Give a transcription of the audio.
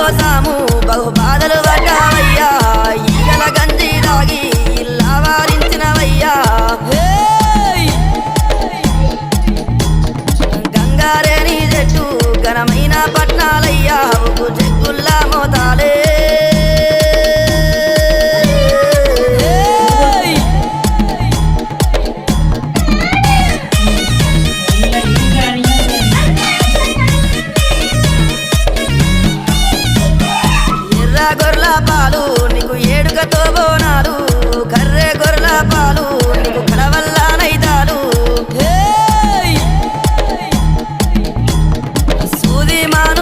కోసాము బహు బాధలు పడ్డావయ్యా ఈగల గంజి దాగి ఇల్లా వారించినవయ్యా గంగారేని చెట్టు ఘనమైన పట్నాలయ్యా ఉప్పు చెక్కుల్లా మోతాలే గొర్రెల పాలు నీకు ఏడుగతో బోనాలు కర్రె గొర్రెల పాలు